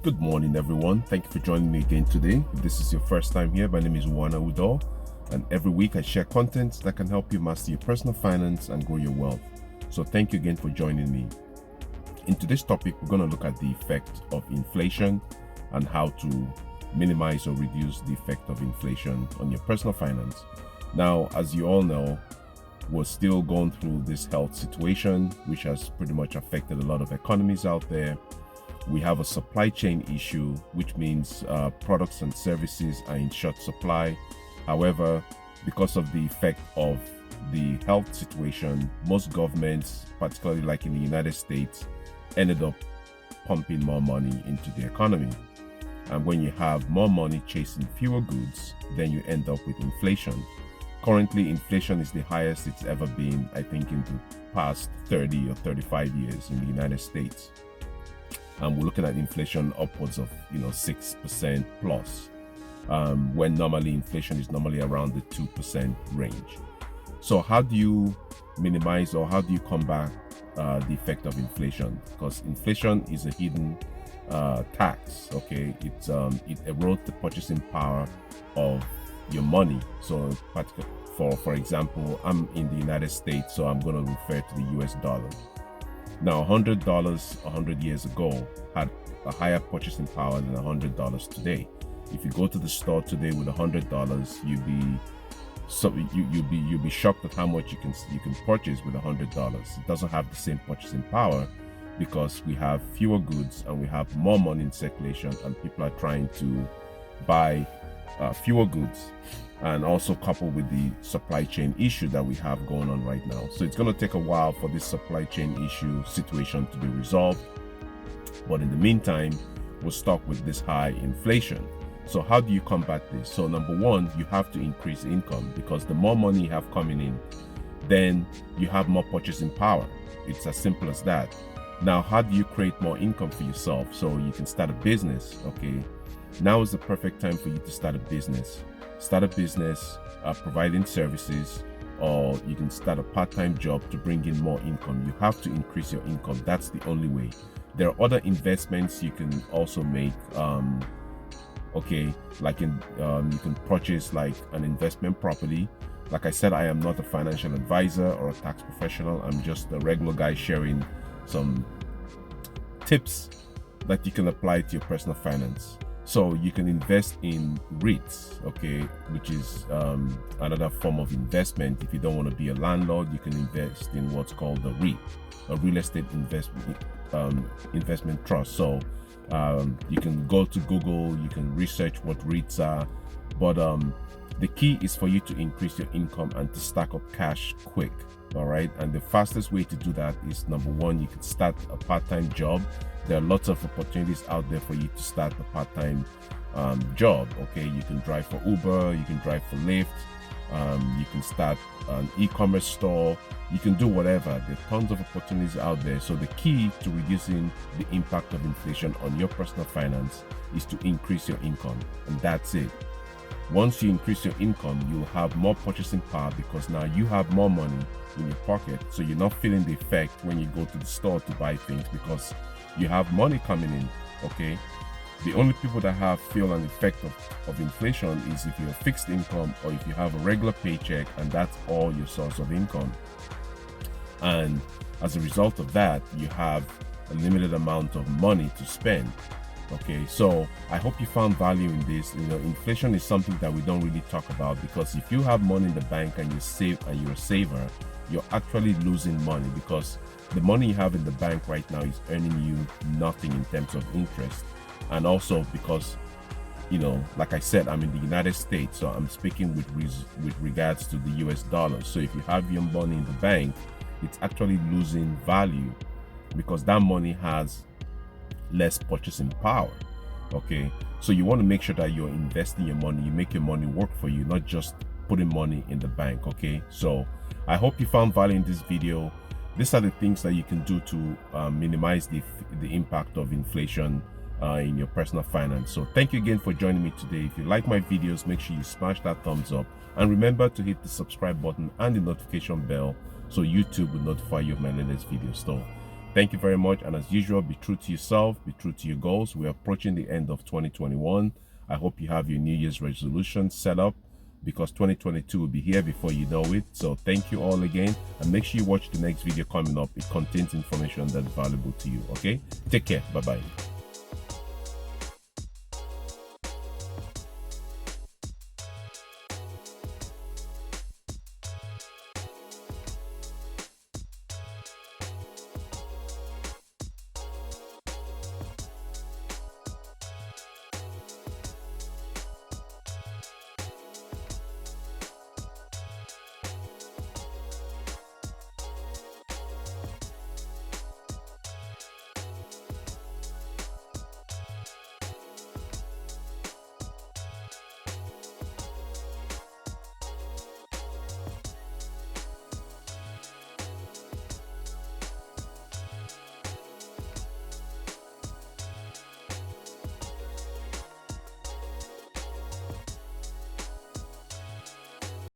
Good morning, everyone. Thank you for joining me again today. If this is your first time here, my name is Unwana Udoh, and every week I share content that can help you master your personal finance and grow your wealth. So thank you again for joining me. In today's topic, we're going to look at the effect of inflation and how to minimize or reduce the effect of inflation on your personal finance. Now, as you all know, we're still going through this health situation, which has pretty much affected a lot of economies out there. We have a supply chain issue, which means products and services are in short supply. However, because of the effect of the health situation, most governments, particularly like in the United States, ended up pumping more money into the economy. And when you have more money chasing fewer goods, then you end up with inflation. Currently, inflation is the highest it's ever been, I think, in the past 30 or 35 years in the United States. And we're looking at inflation upwards of 6% plus, when normally inflation is normally around the 2% range. So how do you minimize or how do you combat the effect of inflation? Because inflation is a hidden tax. Okay, it erodes the purchasing power of your money. So for example, I'm in the United States, so I'm going to refer to the US dollar. Now, $100 100 years ago had a higher purchasing power than $100 today. If you go to the store today with $100, you'll be shocked at how much you can purchase with $100. It doesn't have the same purchasing power because we have fewer goods and we have more money in circulation, and people are trying to buy fewer goods, and also coupled with the supply chain issue that we have going on right now. So it's going to take a while for this supply chain issue situation to be resolved. But in the meantime, we're stuck with this high inflation. So how do you combat this? So number one, you have to increase income, because the more money you have coming in, then you have more purchasing power. It's as simple as that. Now, how do you create more income for yourself? So you can start a business, okay? Now is the perfect time for you to start a business. Start a business providing services, or you can start a part-time job to bring in more income. You have to increase your income. That's the only way. There are other investments you can also make. Okay, like you can purchase like an investment property. Like I said, I am not a financial advisor or a tax professional. I'm just a regular guy sharing some tips that you can apply to your personal finance. So you can invest in REITs, okay, which is another form of investment. If you don't want to be a landlord, you can invest in what's called the REIT, a real estate investment trust. So you can go to Google, you can research what REITs are, but the key is for you to increase your income and to stack up cash quick. All right, and the fastest way to do that is, number one, you can start a part-time job. There are lots of opportunities out there for you to start a part-time job. Okay, you can drive for Uber, you can drive for Lyft, you can start an e-commerce store, you can do whatever. There are tons of opportunities out there. So the key to reducing the impact of inflation on your personal finance is to increase your income, and that's it. Once you increase your income, you'll have more purchasing power, because now you have more money in your pocket. So you're not feeling the effect when you go to the store to buy things, because you have money coming in. Okay, the only people that feel an effect of inflation is if you're fixed income, or if you have a regular paycheck and that's all your source of income. And as a result of that, you have a limited amount of money to spend. Okay, so I hope you found value in this. Inflation is something that we don't really talk about, because if you have money in the bank and you're a saver, you're actually losing money, because the money you have in the bank right now is earning you nothing in terms of interest. And also because, like I said, I'm in the United States, so I'm speaking with regards to the US dollar. So if you have your money in the bank, it's actually losing value, because that money has less purchasing power. Okay, so you want to make sure that you're investing your money, you make your money work for you, not just putting money in the bank. Okay, so I hope you found value in this video. These are the things that you can do to minimize the impact of inflation in your personal finance. So thank you again for joining me today. If you like my videos, make sure you smash that thumbs up, and remember to hit the subscribe button and the notification bell so YouTube will notify you of my latest video. So Thank you very much. And as usual, be true to yourself, be true to your goals. We're approaching the end of 2021. I hope you have your New Year's resolution set up, because 2022 will be here before you know it. So thank you all again, and make sure you watch the next video coming up. It contains information that's valuable to you. Okay, take care. Bye bye.